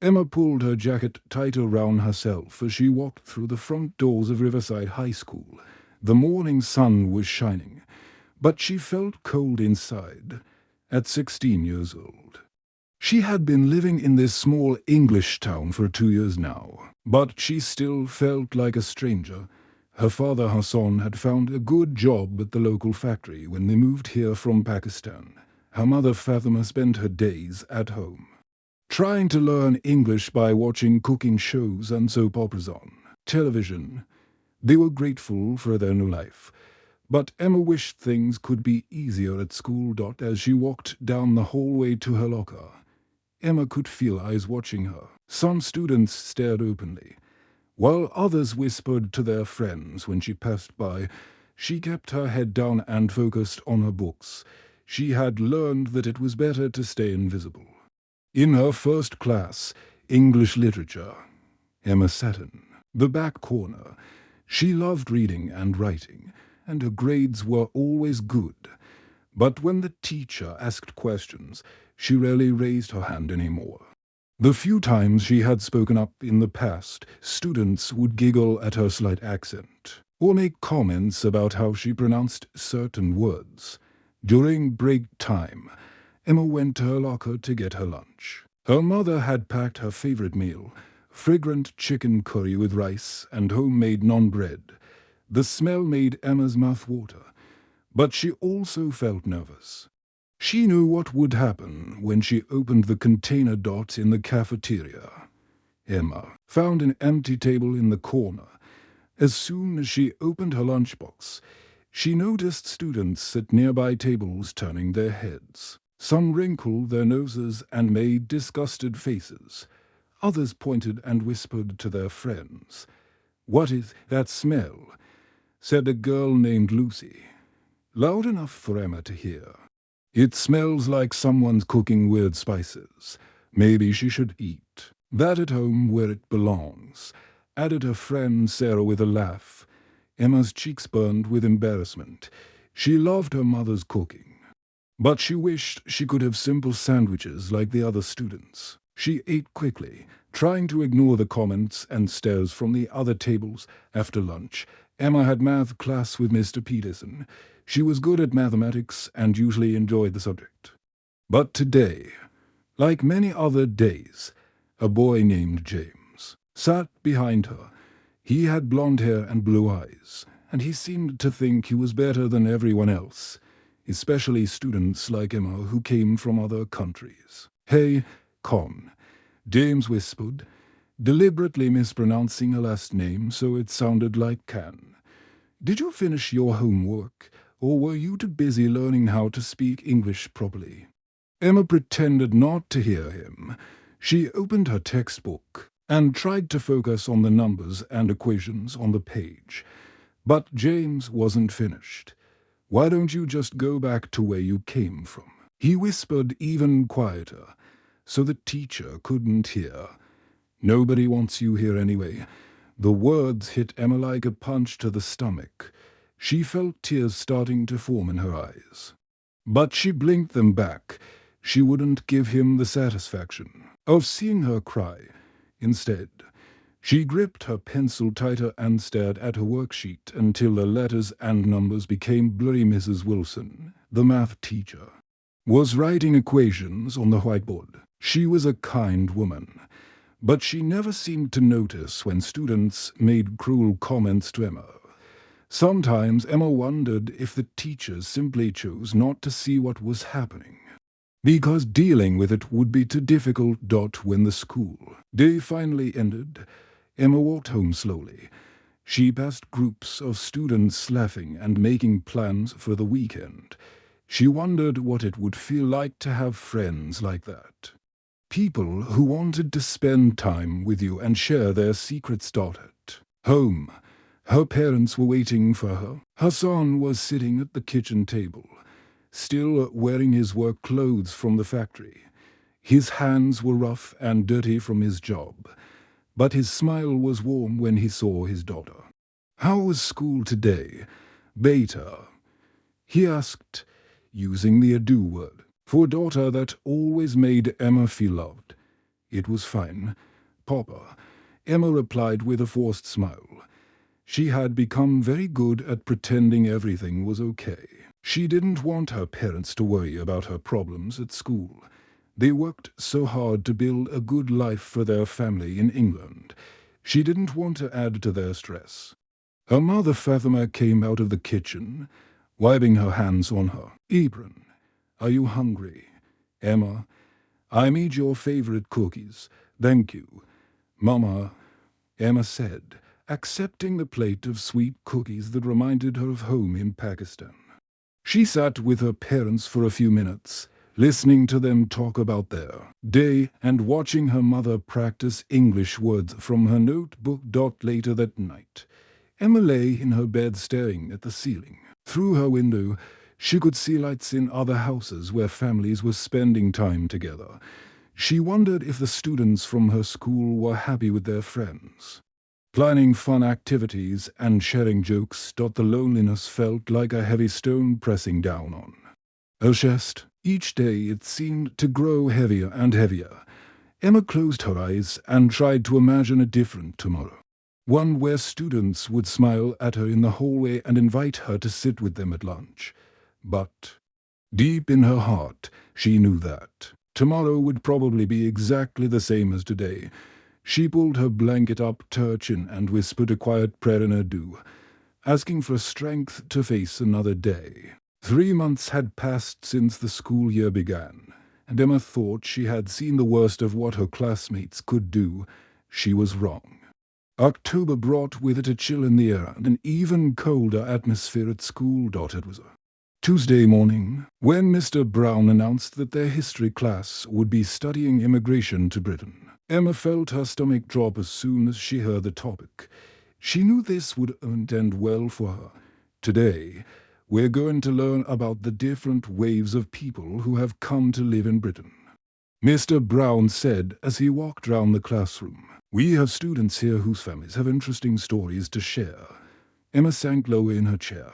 Emma pulled her jacket tighter round herself as she walked through the front doors of Riverside High School. The morning sun was shining, but she felt cold inside. At 16 years old, she had been living in this small English town for 2 years now, but she still felt like a stranger. Her father Hassan had found a good job at the local factory when they moved here from Pakistan. Her mother Fatima spent her days at home, trying to learn English by watching cooking shows and soap operas on television. They were grateful for their new life, but Emma wished things could be easier at school. As she walked down the hallway to her locker, Emma could feel eyes watching her. Some students stared openly, while others whispered to their friends when she passed by. She kept her head down and focused on her books. She had learned that it was better to stay invisible. In her first class, English literature, Emma sat in the back corner. She loved reading and writing, and her grades were always good. But when the teacher asked questions, she rarely raised her hand anymore. The few times she had spoken up in the past, students would giggle at her slight accent, or make comments about how she pronounced certain words. During break time, Emma went to her locker to get her lunch. Her mother had packed her favorite meal, fragrant chicken curry with rice and homemade naan bread. The smell made Emma's mouth water, but she also felt nervous. She knew what would happen when she opened the container in the cafeteria. Emma found an empty table in the corner. As soon as she opened her lunchbox, she noticed students at nearby tables turning their heads. Some wrinkled their noses and made disgusted faces. Others pointed and whispered to their friends. "What is that smell?" said a girl named Lucy, loud enough for Emma to hear. "It smells like someone's cooking weird spices. Maybe she should eat that at home where it belongs," added her friend Sarah with a laugh. Emma's cheeks burned with embarrassment. She loved her mother's cooking, but she wished she could have simple sandwiches like the other students. She ate quickly, trying to ignore the comments and stares from the other tables. After lunch, Emma had math class with Mr. Peterson. She was good at mathematics and usually enjoyed the subject. But today, like many other days, a boy named James sat behind her. He had blonde hair and blue eyes, and he seemed to think he was better than everyone else, especially students like Emma who came from other countries. "Hey, Con," James whispered, deliberately mispronouncing her last name so it sounded like Can. "Did you finish your homework, or were you too busy learning how to speak English properly?" Emma pretended not to hear him. She opened her textbook and tried to focus on the numbers and equations on the page. But James wasn't finished. "Why don't you just go back to where you came from?" he whispered even quieter, so the teacher couldn't hear. "Nobody wants you here anyway." The words hit Emma like a punch to the stomach. She felt tears starting to form in her eyes. But she blinked them back. She wouldn't give him the satisfaction of seeing her cry. Instead, she gripped her pencil tighter and stared at her worksheet until the letters and numbers became blurry. Mrs. Wilson, the math teacher, was writing equations on the whiteboard. She was a kind woman, but she never seemed to notice when students made cruel comments to Emma. Sometimes Emma wondered if the teachers simply chose not to see what was happening, because dealing with it would be too difficult. When the school day finally ended, Emma walked home slowly. She passed groups of students laughing and making plans for the weekend. She wondered what it would feel like to have friends like that. People who wanted to spend time with you and share their secrets. At home, her parents were waiting for her. Hassan was sitting at the kitchen table, still wearing his work clothes from the factory. His hands were rough and dirty from his job, but his smile was warm when he saw his daughter. "How was school today, Beta?" he asked, using the Urdu word for daughter that always made Emma feel loved. It was fine. Papa, Emma replied with a forced smile. She had become very good at pretending everything was okay. She didn't want her parents to worry about her problems at school. They worked so hard to build a good life for their family in England. She didn't want to add to their stress. Her mother Fatima came out of the kitchen, wiping her hands on her. "Ibran, are you hungry?" "Emma, I made your favorite cookies. Thank you." "Mama," Emma said, accepting the plate of sweet cookies that reminded her of home in Pakistan. She sat with her parents for a few minutes, listening to them talk about their day and watching her mother practice English words from her notebook. Later that night, Emma lay in her bed staring at the ceiling. Through her window, she could see lights in other houses where families were spending time together. She wondered if the students from her school were happy with their friends. Planning fun activities and sharing jokes. The loneliness felt like a heavy stone pressing down on her chest. Each day it seemed to grow heavier and heavier. Emma closed her eyes and tried to imagine a different tomorrow. One where students would smile at her in the hallway and invite her to sit with them at lunch. But deep in her heart, she knew that tomorrow would probably be exactly the same as today. She pulled her blanket up to her chin and whispered a quiet prayer in her dew, asking for strength to face another day. 3 months had passed since the school year began, and Emma thought she had seen the worst of what her classmates could do. She was wrong. October brought with it a chill in the air and an even colder atmosphere at school. It was a Tuesday morning when Mr. Brown announced that their history class would be studying immigration to Britain. Emma felt her stomach drop as soon as she heard the topic. She knew this would end well for her. Today, we're going to learn about the different waves of people who have come to live in Britain, Mr. Brown said as he walked round the classroom. We have students here whose families have interesting stories to share. Emma sank lower in her chair,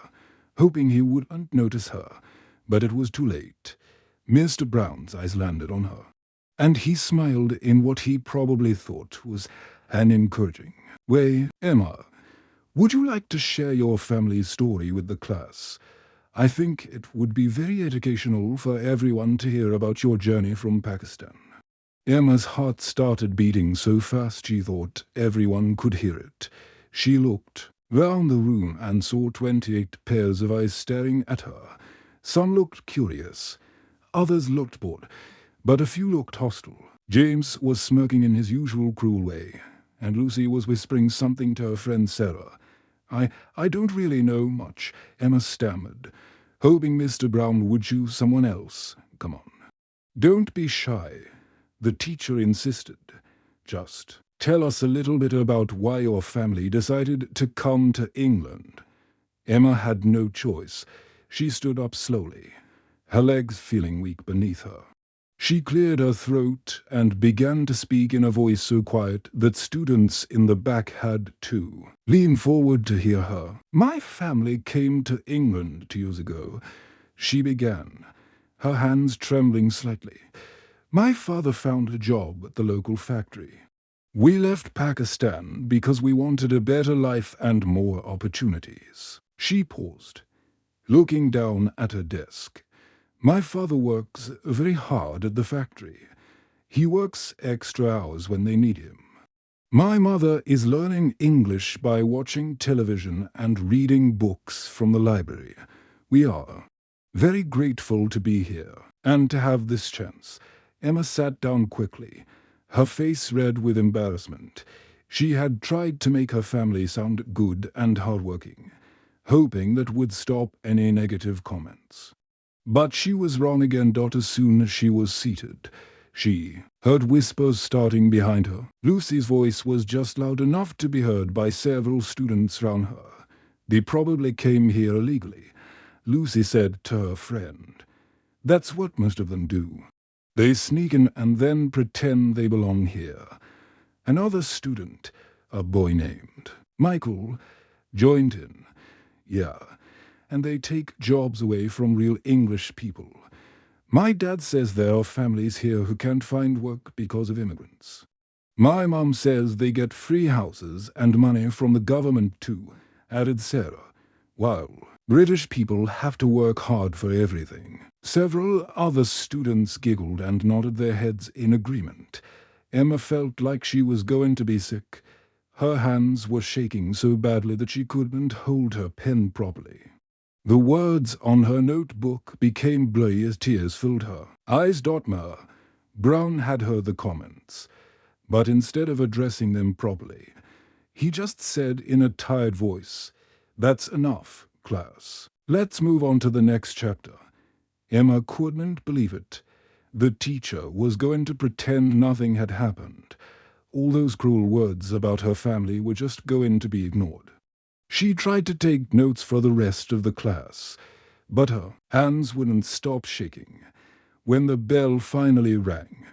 hoping he wouldn't notice her, but it was too late. Mr. Brown's eyes landed on her, and he smiled in what he probably thought was an encouraging way. "Emma, would you like to share your family's story with the class? I think it would be very educational for everyone to hear about your journey from Pakistan." Emma's heart started beating so fast she thought everyone could hear it. She looked round the room and saw 28 pairs of eyes staring at her. Some looked curious, others looked bored, but a few looked hostile. James was smirking in his usual cruel way, and Lucy was whispering something to her friend Sarah. I don't really know much," Emma stammered, hoping Mr. Brown would choose someone else. "Come on. Don't be shy," the teacher insisted. "Just tell us a little bit about why your family decided to come to England." Emma had no choice. She stood up slowly, her legs feeling weak beneath her. She cleared her throat and began to speak in a voice so quiet that students in the back had to lean forward to hear her. "My family came to England 2 years ago," she began, her hands trembling slightly. "My father found a job at the local factory. We left Pakistan because we wanted a better life and more opportunities." She paused, looking down at her desk. "My father works very hard at the factory. He works extra hours when they need him. My mother is learning English by watching television and reading books from the library. We are very grateful to be here and to have this chance." Emma sat down quickly, her face red with embarrassment. She had tried to make her family sound good and hardworking, hoping that would stop any negative comments. But she was wrong again. As soon as she was seated, she heard whispers starting behind her. Lucy's voice was just loud enough to be heard by several students round her. "They probably came here illegally," Lucy said to her friend. "That's what most of them do. They sneak in and then pretend they belong here." Another student, a boy named Michael, joined in. "Yeah, and they take jobs away from real English people. My dad says there are families here who can't find work because of immigrants. My mom says they get free houses and money from the government too, added Sarah. Well, British people have to work hard for everything. Several other students giggled and nodded their heads in agreement. Emma felt like she was going to be sick. Her hands were shaking so badly that she couldn't hold her pen properly. The words on her notebook became blurry as tears filled her eyes. Brown had heard the comments, but instead of addressing them properly, he just said in a tired voice, "That's enough, class. Let's move on to the next chapter." Emma couldn't believe it. The teacher was going to pretend nothing had happened. All those cruel words about her family were just going to be ignored. She tried to take notes for the rest of the class, but her hands wouldn't stop shaking. When the bell finally rang,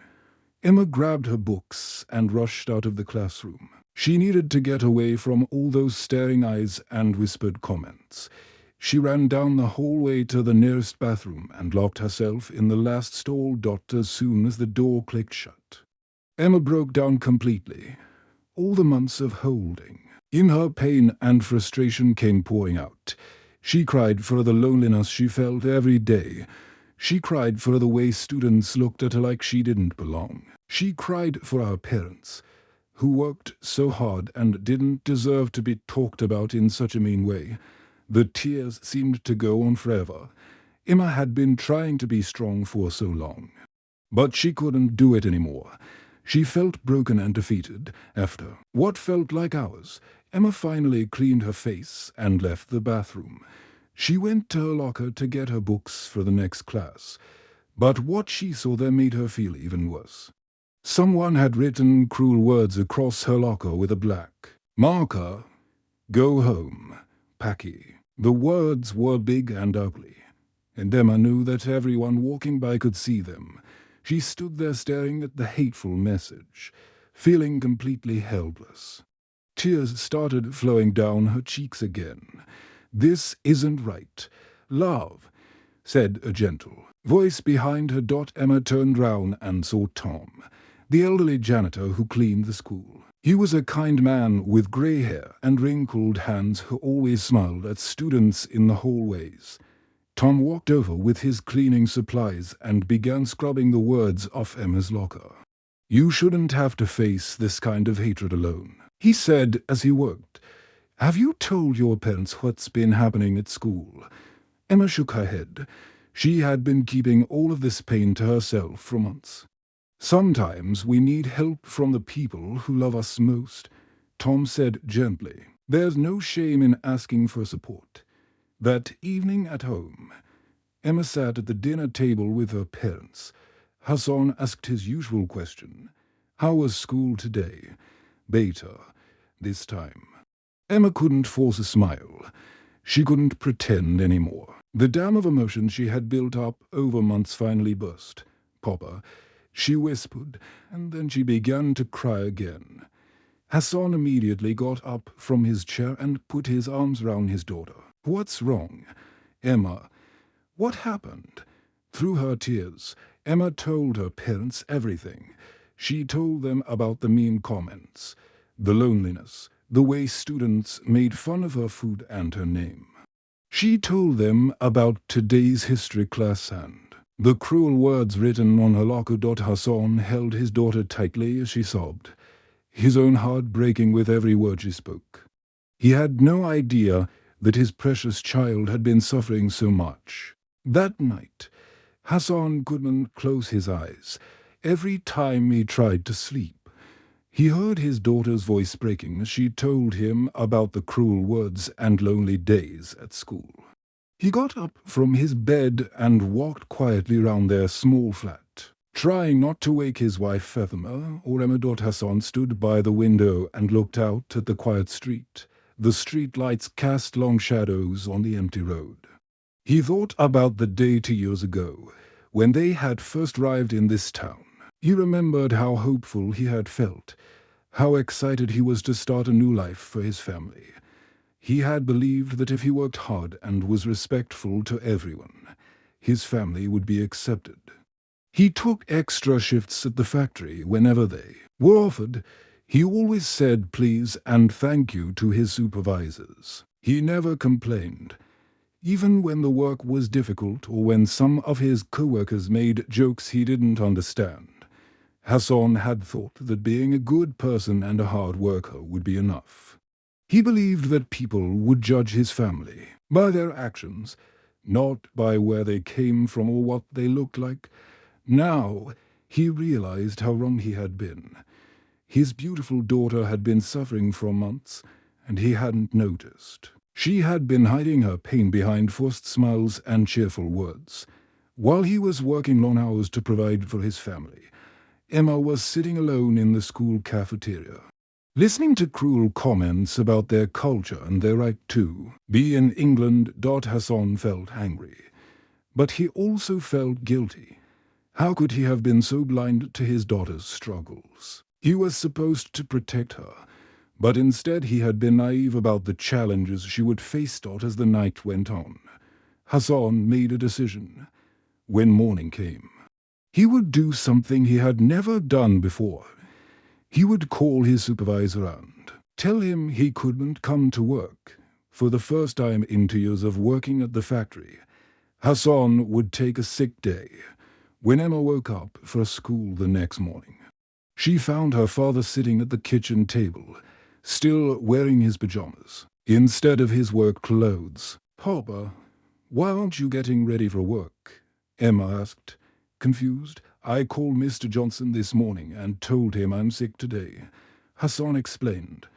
Emma grabbed her books and rushed out of the classroom. She needed to get away from all those staring eyes and whispered comments. She ran down the hallway to the nearest bathroom and locked herself in the last stall. As soon as the door clicked shut, Emma broke down completely. All the months of holding in her, pain and frustration came pouring out. She cried for the loneliness she felt every day. She cried for the way students looked at her like she didn't belong. She cried for her parents, who worked so hard and didn't deserve to be talked about in such a mean way. The tears seemed to go on forever. Emma had been trying to be strong for so long, but she couldn't do it anymore. She felt broken and defeated. After what felt like hours, Emma finally cleaned her face and left the bathroom. She went to her locker to get her books for the next class, but what she saw there made her feel even worse. Someone had written cruel words across her locker with a black marker. "Go home, Packy." The words were big and ugly, and Emma knew that everyone walking by could see them. She stood there staring at the hateful message, feeling completely helpless. Tears started flowing down her cheeks again. "This isn't right, love," said a gentle voice behind her. Emma turned round and saw Tom, the elderly janitor who cleaned the school. He was a kind man with grey hair and wrinkled hands who always smiled at students in the hallways. Tom walked over with his cleaning supplies and began scrubbing the words off Emma's locker. "You shouldn't have to face this kind of hatred alone," he said as he worked. "Have you told your parents what's been happening at school?" Emma shook her head. She had been keeping all of this pain to herself for months. "Sometimes we need help from the people who love us most," Tom said gently. "There's no shame in asking for support." That evening at home, Emma sat at the dinner table with her parents. Hassan asked his usual question. "How was school today?" "Better, this time." Emma couldn't force a smile. She couldn't pretend anymore. The dam of emotions she had built up over months finally burst. "Papa," she whispered, and then she began to cry again. Hassan immediately got up from his chair and put his arms round his daughter. "What's wrong, Emma? What happened?" Through her tears, Emma told her parents everything. She told them about the mean comments, the loneliness, the way students made fun of her food and her name. She told them about today's history class and the cruel words written on her locker. Hassan held his daughter tightly as she sobbed, his own heart breaking with every word she spoke. He had no idea that his precious child had been suffering so much. That night, Hassan couldn't close his eyes. Every time he tried to sleep, he heard his daughter's voice breaking as she told him about the cruel words and lonely days at school. He got up from his bed and walked quietly round their small flat, trying not to wake his wife Fatima or Emma. Hassan stood by the window and looked out at the quiet street. The street lights cast long shadows on the empty road. He thought about the day 2 years ago, when they had first arrived in this town. He remembered how hopeful he had felt, how excited he was to start a new life for his family. He had believed that if he worked hard and was respectful to everyone, his family would be accepted. He took extra shifts at the factory whenever they were offered. He always said please and thank you to his supervisors. He never complained, even when the work was difficult or when some of his co-workers made jokes he didn't understand. Hassan had thought that being a good person and a hard worker would be enough. He believed that people would judge his family by their actions, not by where they came from or what they looked like. Now he realized how wrong he had been. His beautiful daughter had been suffering for months, and he hadn't noticed. She had been hiding her pain behind forced smiles and cheerful words. While he was working long hours to provide for his family, Emma was sitting alone in the school cafeteria, listening to cruel comments about their culture and their right to be in England. Hassan felt angry, but he also felt guilty. How could he have been so blind to his daughter's struggles? He was supposed to protect her, but instead he had been naive about the challenges she would face. As the night went on, Hassan made a decision. When morning came, he would do something he had never done before. He would call his supervisor and tell him he couldn't come to work. For the first time in 2 years of working at the factory, Hassan would take a sick day. When Emma woke up for school the next morning, she found her father sitting at the kitchen table, still wearing his pajamas, instead of his work clothes. "Papa, why aren't you getting ready for work?" Emma asked, confused. "I called Mr. Johnson this morning and told him I'm sick today," Hassan explained.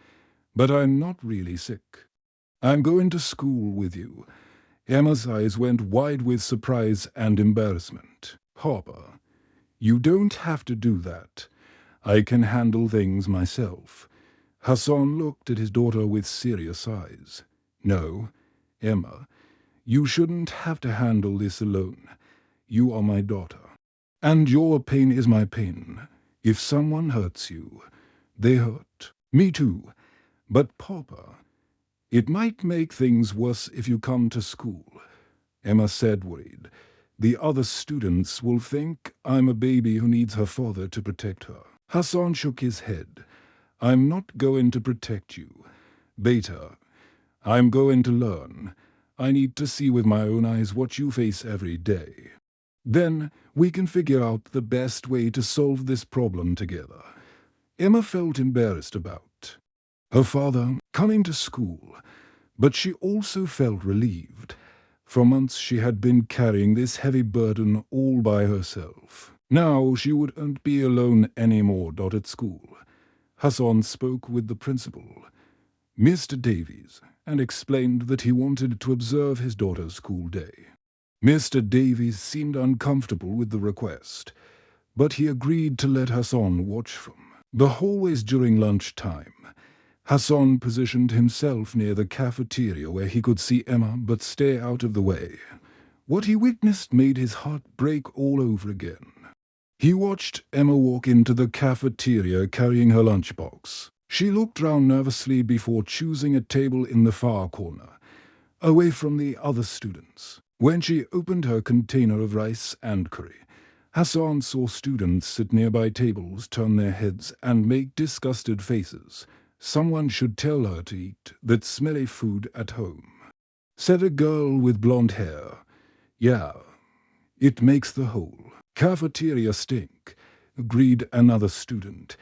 "But I'm not really sick. I'm going to school with you." Emma's eyes went wide with surprise and embarrassment. "Papa, you don't have to do that. I can handle things myself." Hassan looked at his daughter with serious eyes. "No, Emma, you shouldn't have to handle this alone. You are my daughter, and your pain is my pain. If someone hurts you, they hurt me too. But Papa, it might make things worse if you come to school," Emma said, worried. "The other students will think I'm a baby who needs her father to protect her." Hassan shook his head. "I'm not going to protect you, Beta. I'm going to learn. I need to see with my own eyes what you face every day. Then we can figure out the best way to solve this problem together." Emma felt embarrassed about her father coming to school, but she also felt relieved. For months she had been carrying this heavy burden all by herself. Now she wouldn't be alone anymore. At school, Hassan spoke with the principal, Mr. Davies, and explained that he wanted to observe his daughter's school day. Mr. Davies seemed uncomfortable with the request, but he agreed to let Hassan watch from the hallways during lunchtime. Hassan positioned himself near the cafeteria where he could see Emma but stay out of the way. What he witnessed made his heart break all over again. He watched Emma walk into the cafeteria carrying her lunchbox. She looked round nervously before choosing a table in the far corner, away from the other students. When she opened her container of rice and curry, Hassan saw students sit nearby tables turn their heads and make disgusted faces. "Someone should tell her to eat that smelly food at home," said a girl with blonde hair. "Yeah, it makes the whole cafeteria stink," agreed another student.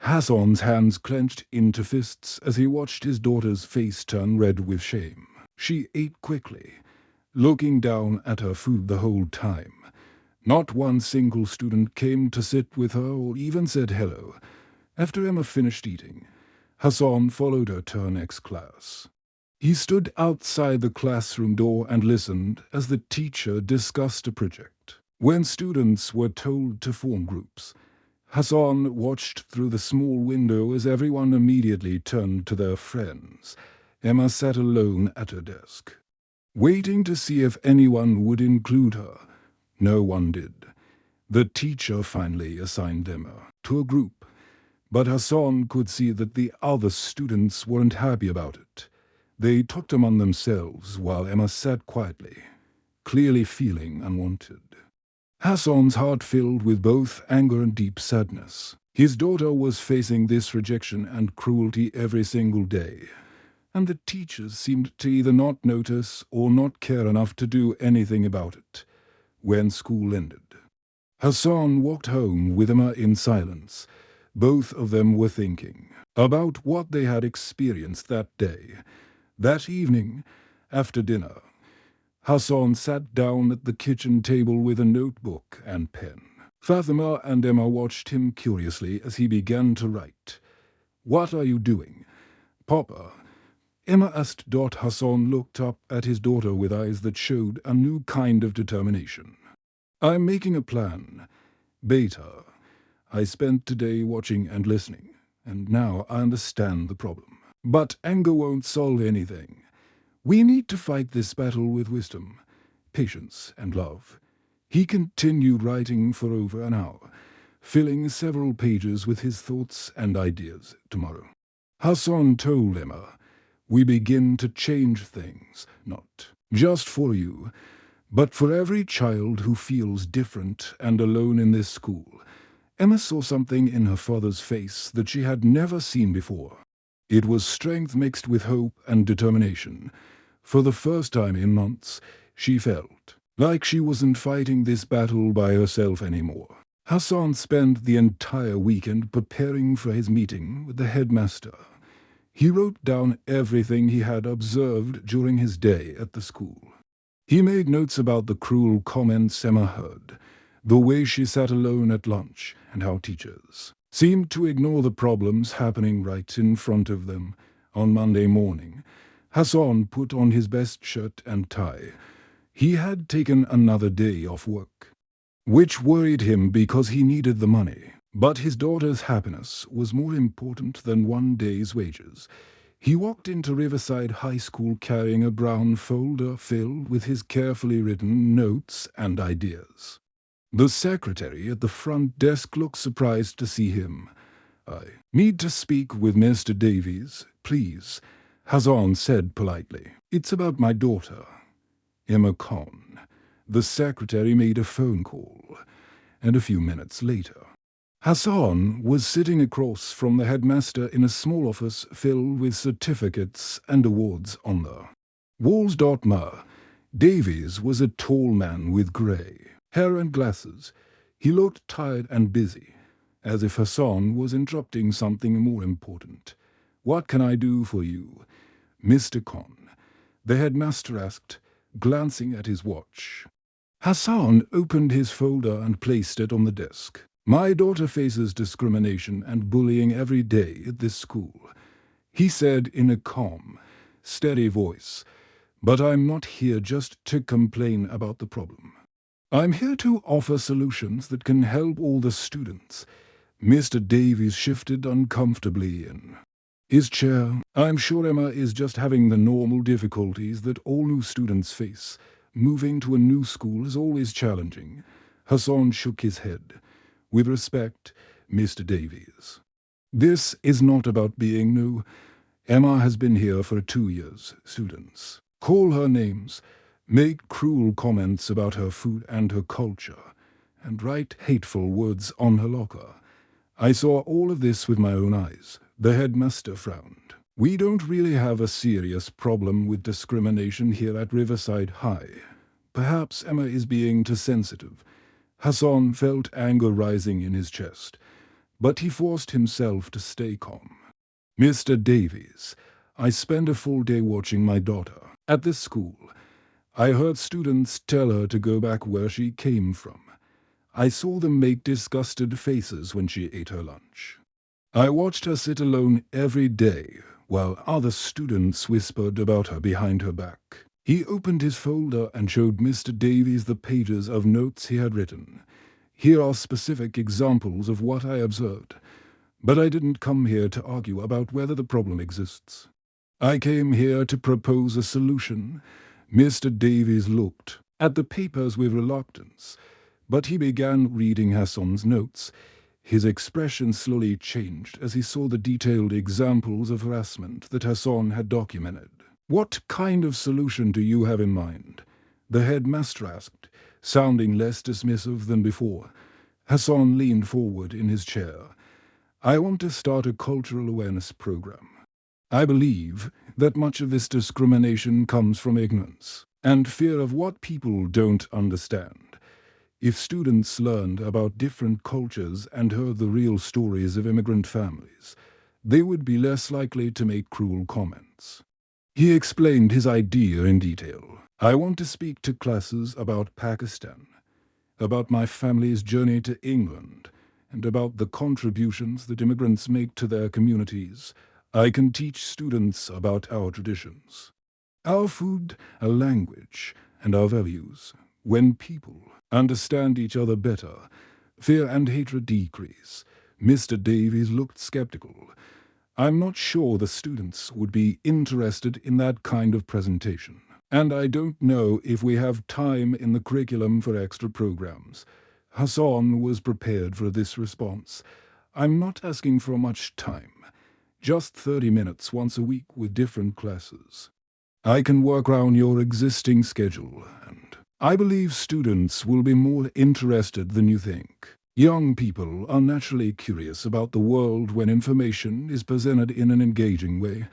Hassan's hands clenched into fists as he watched his daughter's face turn red with shame. She ate quickly, looking down at her food the whole time. Not one single student came to sit with her or even said hello. After Emma finished eating, Hassan followed her to her next class. He stood outside the classroom door and listened as the teacher discussed a project. When students were told to form groups, Hassan watched through the small window as everyone immediately turned to their friends. Emma sat alone at her desk, waiting to see if anyone would include her. No one did. The teacher finally assigned Emma to a group, but Hassan could see that the other students weren't happy about it. They talked among themselves while Emma sat quietly, clearly feeling unwanted. Hassan's heart filled with both anger and deep sadness. His daughter was facing this rejection and cruelty every single day, and the teachers seemed to either not notice or not care enough to do anything about it. When school ended, Hassan walked home with Emma in silence. Both of them were thinking about what they had experienced that day. That evening, after dinner, Hassan sat down at the kitchen table with a notebook and pen. Fatima and Emma watched him curiously as he began to write. "What are you doing, Papa?" Emma asked. Hassan looked up at his daughter with eyes that showed a new kind of determination. "I'm making a plan, Beta. I spent today watching and listening, and now I understand the problem. But anger won't solve anything. We need to fight this battle with wisdom, patience, and love." He continued writing for over an hour, filling several pages with his thoughts and ideas. "Tomorrow," Hassan told Emma, "we begin to change things, not just for you, but for every child who feels different and alone in this school." Emma saw something in her father's face that she had never seen before. It was strength mixed with hope and determination. For the first time in months, she felt like she wasn't fighting this battle by herself anymore. Hassan spent the entire weekend preparing for his meeting with the headmaster. He wrote down everything he had observed during his day at the school. He made notes about the cruel comments Emma heard, the way she sat alone at lunch, and how teachers seemed to ignore the problems happening right in front of them. On Monday morning, Hassan put on his best shirt and tie. He had taken another day off work, which worried him because he needed the money. But his daughter's happiness was more important than one day's wages. He walked into Riverside High School carrying a brown folder filled with his carefully written notes and ideas. The secretary at the front desk looked surprised to see him. "I need to speak with Mr. Davies, please," Hassan said politely. "It's about my daughter, Emma Khan." The secretary made a phone call, and a few minutes later, Hassan was sitting across from the headmaster in a small office filled with certificates and awards on the walls. Ma. Davies was a tall man with grey hair and glasses. He looked tired and busy, as if Hassan was interrupting something more important. "What can I do for you, Mr. Khan?" the headmaster asked, glancing at his watch. Hassan opened his folder and placed it on the desk. "My daughter faces discrimination and bullying every day at this school," he said in a calm, steady voice. "But I'm not here just to complain about the problem. I'm here to offer solutions that can help all the students." Mr. Davies shifted uncomfortably in his chair. "I'm sure Emma is just having the normal difficulties that all new students face. Moving to a new school is always challenging." Hassan shook his head. "With respect, Mr. Davies, this is not about being new. Emma has been here for 2 years. Students call her names, make cruel comments about her food and her culture, and write hateful words on her locker. I saw all of this with my own eyes." The headmaster frowned. "We don't really have a serious problem with discrimination here at Riverside High. Perhaps Emma is being too sensitive." Hassan felt anger rising in his chest, but he forced himself to stay calm. "Mr. Davies, I spent a full day watching my daughter at this school. I heard students tell her to go back where she came from. I saw them make disgusted faces when she ate her lunch. I watched her sit alone every day while other students whispered about her behind her back." He opened his folder and showed Mr. Davies the pages of notes he had written. "Here are specific examples of what I observed, but I didn't come here to argue about whether the problem exists. I came here to propose a solution." Mr. Davies looked at the papers with reluctance, but he began reading Hassan's notes. His expression slowly changed as he saw the detailed examples of harassment that Hassan had documented. "What kind of solution do you have in mind?" the headmaster asked, sounding less dismissive than before. Hassan leaned forward in his chair. I want to start a cultural awareness program. I believe that much of this discrimination comes from ignorance and fear of what people don't understand. If students learned about different cultures and heard the real stories of immigrant families, they would be less likely to make cruel comments. He explained his idea in detail. I want to speak to classes about Pakistan, about my family's journey to England, and about the contributions that immigrants make to their communities. I can teach students about our traditions, our food, our language, and our values. When people understand each other better, fear and hatred decrease. Mr. Davies looked skeptical. I'm not sure the students would be interested in that kind of presentation. And I don't know if we have time in the curriculum for extra programs. Hassan was prepared for this response. I'm not asking for much time. Just 30 minutes once a week with different classes. I can work around your existing schedule, and I believe students will be more interested than you think. Young people are naturally curious about the world when information is presented in an engaging way.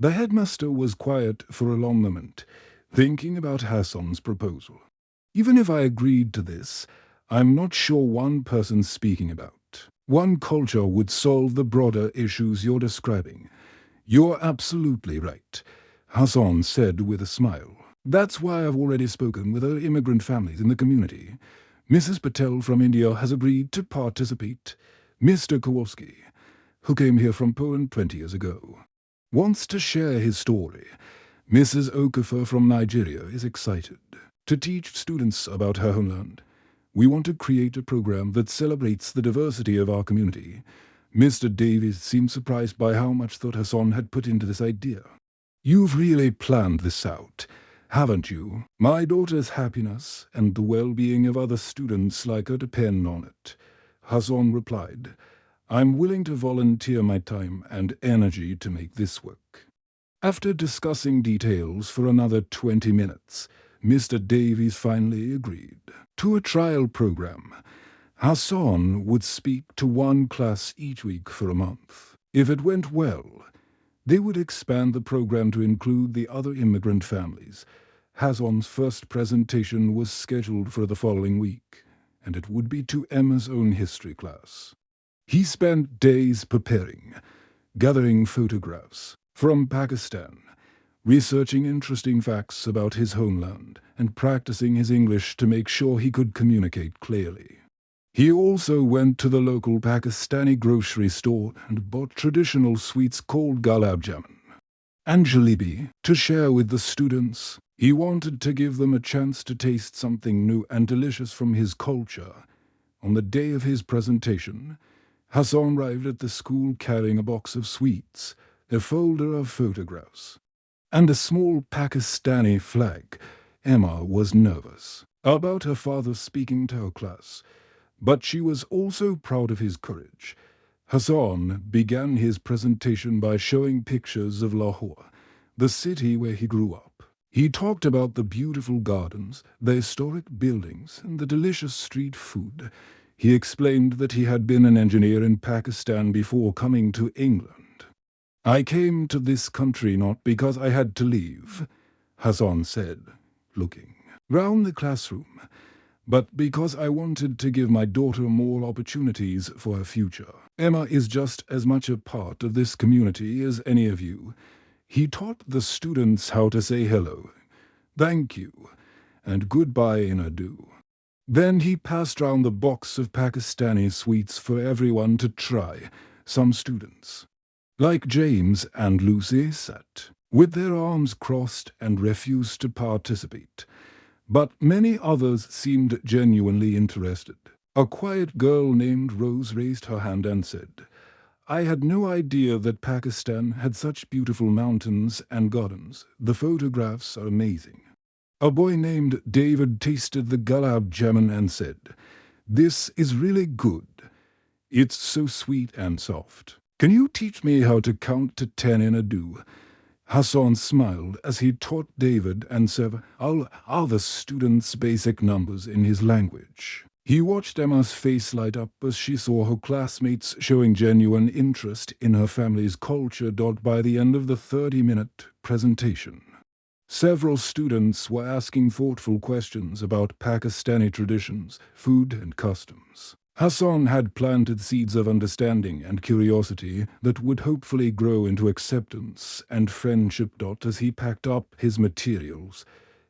The headmaster was quiet for a long moment, thinking about Hassan's proposal. Even if I agreed to this, I'm not sure one person's speaking about. One culture would solve the broader issues you're describing. You're absolutely right, Hassan said with a smile. That's why I've already spoken with other immigrant families in the community. Mrs. Patel from India has agreed to participate. Mr. Kowalski, who came here from Poland 20 years ago, wants to share his story. Mrs. Okafor from Nigeria is excited to teach students about her homeland. We want to create a program that celebrates the diversity of our community. Mr. Davies seemed surprised by how much thought Hassan had put into this idea. You've really planned this out, haven't you? My daughter's happiness and the well-being of other students like her depend on it. Hassan replied, I'm willing to volunteer my time and energy to make this work. After discussing details for another 20 minutes, Mr. Davies finally agreed to a trial program. Hassan would speak to one class each week for a month. If it went well, they would expand the program to include the other immigrant families. Hassan's first presentation was scheduled for the following week, and it would be to Emma's own history class. He spent days preparing, gathering photographs from Pakistan, researching interesting facts about his homeland, and practicing his English to make sure he could communicate clearly. He also went to the local Pakistani grocery store and bought traditional sweets called gulab jamun and jalebi to share with the students. He wanted to give them a chance to taste something new and delicious from his culture. On the day of his presentation, Hassan arrived at the school carrying a box of sweets, a folder of photographs, and a small Pakistani flag. Emma was nervous about her father speaking to her class, but she was also proud of his courage. Hassan began his presentation by showing pictures of Lahore, the city where he grew up. He talked about the beautiful gardens, the historic buildings, and the delicious street food. He explained that he had been an engineer in Pakistan before coming to England. I came to this country not because I had to leave, Hassan said, looking round the classroom, but because I wanted to give my daughter more opportunities for her future. Emma is just as much a part of this community as any of you. He taught the students how to say hello, thank you, and goodbye in Urdu. Then he passed round the box of Pakistani sweets for everyone to try. Some students, like James and Lucy, sat with their arms crossed and refused to participate. But many others seemed genuinely interested. A quiet girl named Rose raised her hand and said, I had no idea that Pakistan had such beautiful mountains and gardens. The photographs are amazing. A boy named David tasted the gulab jamun and said, This is really good. It's so sweet and soft. Can you teach me how to count to 10 in Urdu? Hassan smiled as he taught David and several other students basic numbers in his language. He watched Emma's face light up as she saw her classmates showing genuine interest in her family's culture. By the end of the 30-minute presentation, several students were asking thoughtful questions about Pakistani traditions, food, and customs. Hassan had planted seeds of understanding and curiosity that would hopefully grow into acceptance and friendship. As he packed up his materials,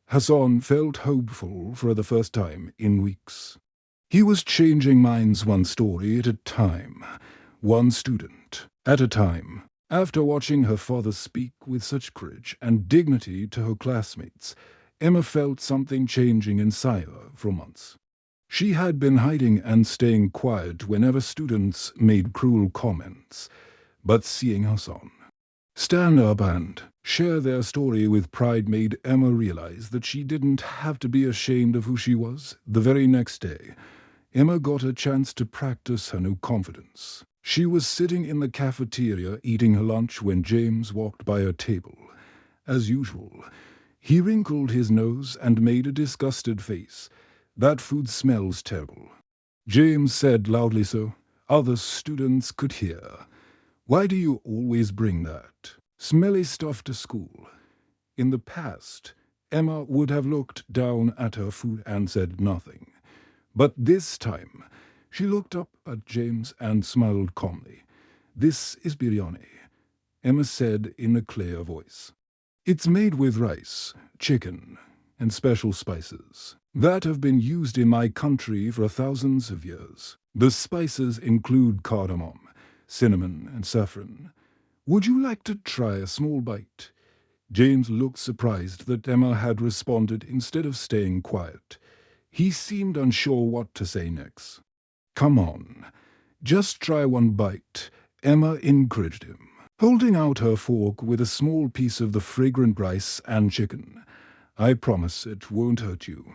Hassan felt hopeful for the first time in weeks. He was changing minds one story at a time, one student at a time. After watching her father speak with such courage and dignity to her classmates, Emma felt something changing inside her for months. She had been hiding and staying quiet whenever students made cruel comments, but seeing Hassan stand up and share their story with pride made Emma realize that she didn't have to be ashamed of who she was. The very next day, Emma got a chance to practice her new confidence. She was sitting in the cafeteria eating her lunch when James walked by her table. As usual, he wrinkled his nose and made a disgusted face. "That food smells terrible," James said loudly so other students could hear. "Why do you always bring that smelly stuff to school?" In the past, Emma would have looked down at her food and said nothing. But this time, she looked up at James and smiled calmly. "This is biryani," Emma said in a clear voice. "It's made with rice, chicken, and special spices that have been used in my country for thousands of years. The spices include cardamom, cinnamon, and saffron. Would you like to try a small bite?" James looked surprised that Emma had responded instead of staying quiet. He seemed unsure what to say next. "Come on, just try one bite," Emma encouraged him, holding out her fork with a small piece of the fragrant rice and chicken. "I promise it won't hurt you."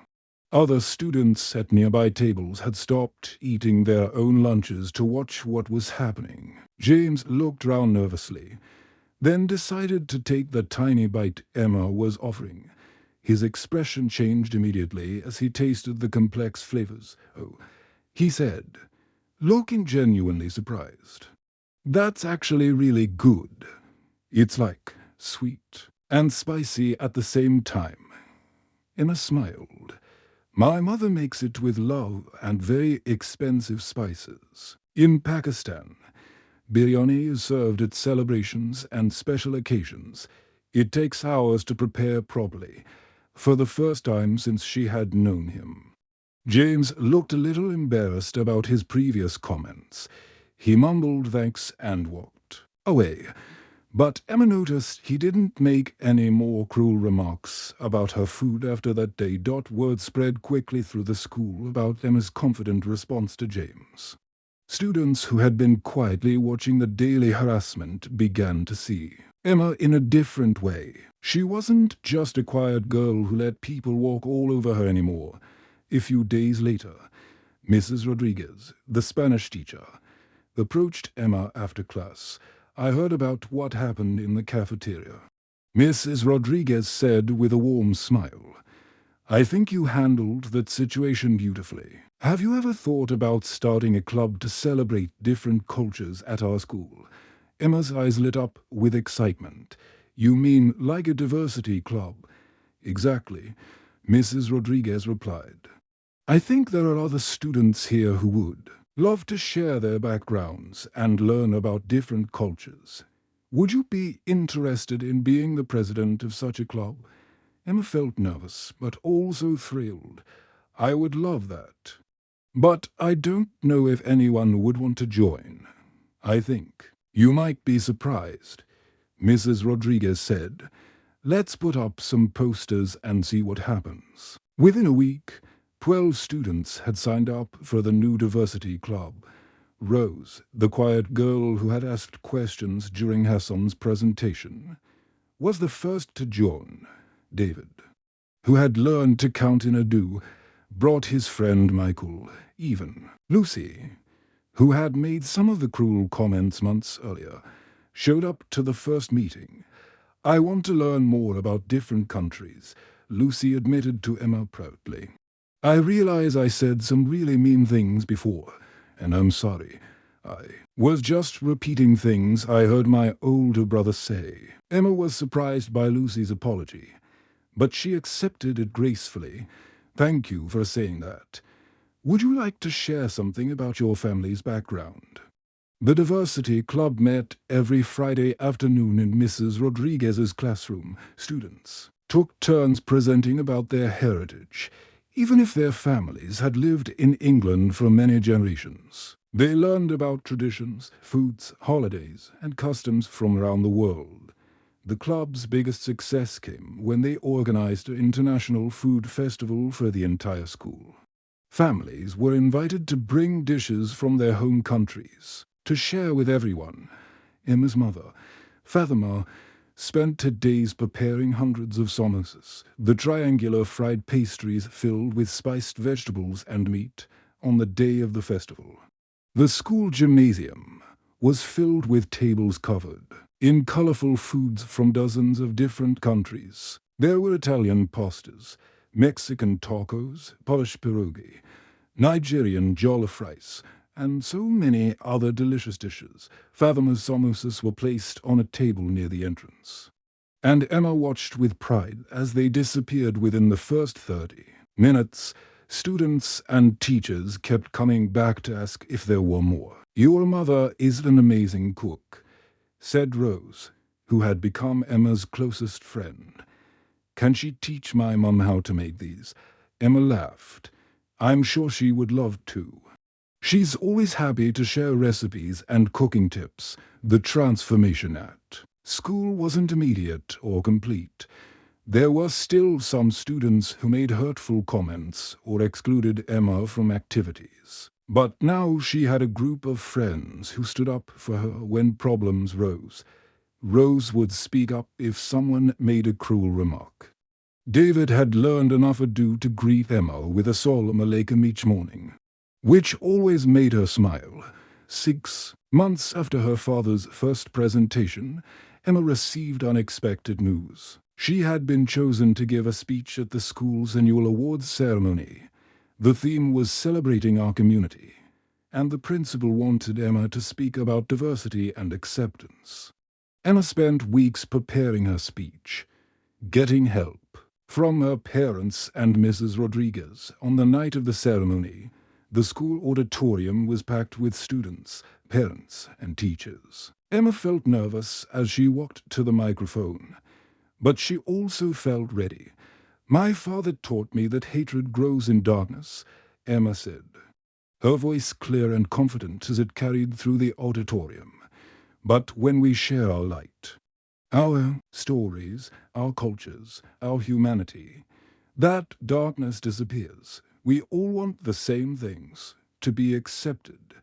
Other students at nearby tables had stopped eating their own lunches to watch what was happening. James looked round nervously, then decided to take the tiny bite Emma was offering. His expression changed immediately as he tasted the complex flavors. "Oh," he said, looking genuinely surprised. "That's actually really good. It's like sweet and spicy at the same time." Emma smiled. "My mother makes it with love and very expensive spices. In Pakistan, biryani is served at celebrations and special occasions. It takes hours to prepare properly." For the first time since she had known him, James looked a little embarrassed about his previous comments. He mumbled thanks and walked away. But Emma noticed he didn't make any more cruel remarks about her food after that day. Word spread quickly through the school about Emma's confident response to James. Students who had been quietly watching the daily harassment began to see Emma in a different way. She wasn't just a quiet girl who let people walk all over her anymore. A few days later, Mrs. Rodriguez, the Spanish teacher, approached Emma after class. "I heard about what happened in the cafeteria," Mrs. Rodriguez said with a warm smile. "I think you handled that situation beautifully. Have you ever thought about starting a club to celebrate different cultures at our school?" Emma's eyes lit up with excitement. "You mean like a diversity club?" "Exactly," Mrs. Rodriguez replied. "I think there are other students here who would love to share their backgrounds and learn about different cultures. Would you be interested in being the president of such a club?" Emma felt nervous, but also thrilled. "I would love that. But I don't know if anyone would want to join." "I think you might be surprised," Mrs. Rodriguez said. "Let's put up some posters and see what happens." Within a week, 12 students had signed up for the new diversity club. Rose, the quiet girl who had asked questions during Hassan's presentation, was the first to join. David, who had learned to count in Urdu, brought his friend Michael. Even Lucy, who had made some of the cruel comments months earlier, showed up to the first meeting. I want to learn more about different countries, Lucy admitted to Emma proudly. I realize I said some really mean things before, and I'm sorry. I was just repeating things I heard my older brother say. Emma was surprised by Lucy's apology, but she accepted it gracefully. Thank you for saying that. Would you like to share something about your family's background? The Diversity Club met every Friday afternoon in Mrs. Rodriguez's classroom. Students took turns presenting about their heritage, even if their families had lived in England for many generations. They learned about traditions, foods, holidays, and customs from around the world. The club's biggest success came when they organized an international food festival for the entire school. Families were invited to bring dishes from their home countries to share with everyone. Emma's mother, Fatima, spent her days preparing hundreds of samosas, the triangular fried pastries filled with spiced vegetables and meat, on the day of the festival. The school gymnasium was filled with tables covered in colorful foods from dozens of different countries. There were Italian pastas, Mexican tacos, Polish pierogi, Nigerian jollof rice, and so many other delicious dishes. Fatima's samosas were placed on a table near the entrance, and Emma watched with pride as they disappeared within the first 30 minutes. Students and teachers kept coming back to ask if there were more. "Your mother is an amazing cook," said Rose, who had become Emma's closest friend. "Can she teach my mum how to make these?" Emma laughed. "I'm sure she would love to. She's always happy to share recipes and cooking tips." The transformation at school wasn't immediate or complete. There were still some students who made hurtful comments or excluded Emma from activities. But now she had a group of friends who stood up for her when problems rose. Rose would speak up if someone made a cruel remark. David had learned enough ado to greet Emma with a Salam Alaikum each morning, which always made her smile. 6 months after her father's first presentation, Emma received unexpected news. She had been chosen to give a speech at the school's annual awards ceremony. The theme was celebrating our community, and the principal wanted Emma to speak about diversity and acceptance. Emma spent weeks preparing her speech, getting help from her parents and Mrs. Rodriguez. On the night of the ceremony, the school auditorium was packed with students, parents, and teachers. Emma felt nervous as she walked to the microphone, but she also felt ready. "My father taught me that hatred grows in darkness," Emma said, her voice clear and confident as it carried through the auditorium. "But when we share our light, our stories, our cultures, our humanity, that darkness disappears. We all want the same things: to be accepted,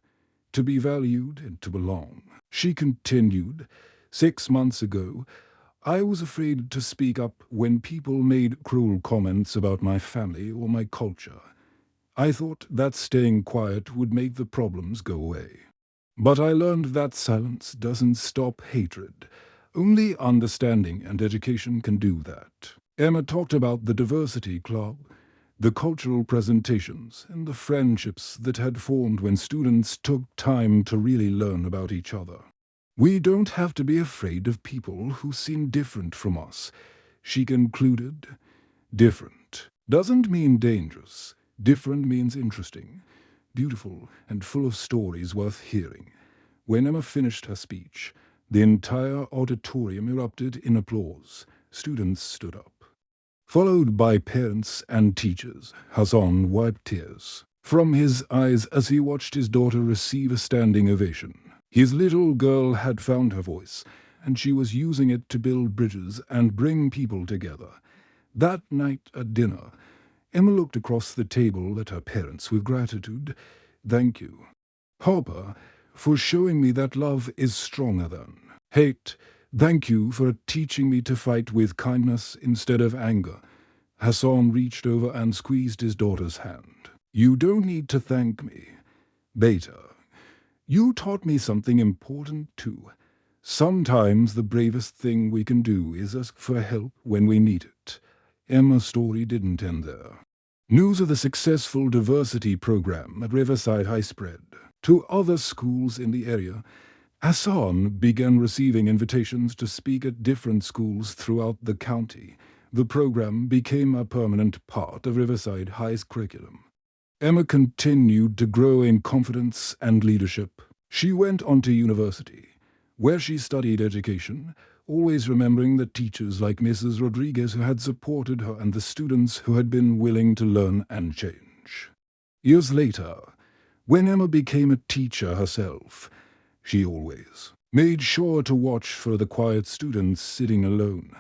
to be valued, and to belong." She continued, "6 months ago, I was afraid to speak up when people made cruel comments about my family or my culture. I thought that staying quiet would make the problems go away. But I learned that silence doesn't stop hatred. Only understanding and education can do that." Emma talked about the Diversity Club, the cultural presentations, and the friendships that had formed when students took time to really learn about each other. "We don't have to be afraid of people who seem different from us," she concluded. "Different doesn't mean dangerous. Different means interesting, beautiful, and full of stories worth hearing." When Emma finished her speech, the entire auditorium erupted in applause. Students stood up, followed by parents and teachers. Hassan wiped tears from his eyes as he watched his daughter receive a standing ovation. His little girl had found her voice, and she was using it to build bridges and bring people together. That night at dinner, Emma looked across the table at her parents with gratitude. "Thank you, Papa, for showing me that love is stronger than hate. Thank you for teaching me to fight with kindness instead of anger." Hassan reached over and squeezed his daughter's hand. "You don't need to thank me, Beta. You taught me something important too. Sometimes the bravest thing we can do is ask for help when we need it. Emma's story didn't end there. News of the successful diversity program at Riverside High spread to other schools in the area. Hassan began receiving invitations to speak at different schools throughout the county. The program became a permanent part of Riverside High's curriculum. Emma continued to grow in confidence and leadership. She went on to university, where she studied education, always remembering the teachers like Mrs. Rodriguez who had supported her and the students who had been willing to learn and change. Years later, when Emma became a teacher herself, she always made sure to watch for the quiet students sitting alone,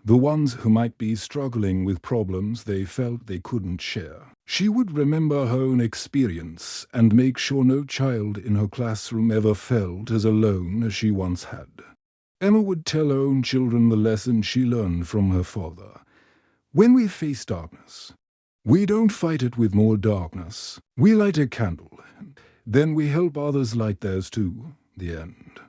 the ones who might be struggling with problems they felt they couldn't share. She would remember her own experience and make sure no child in her classroom ever felt as alone as she once had. Emma would tell her own children the lesson she learned from her father. When we face darkness, we don't fight it with more darkness. We light a candle. Then we help others light theirs too. The end.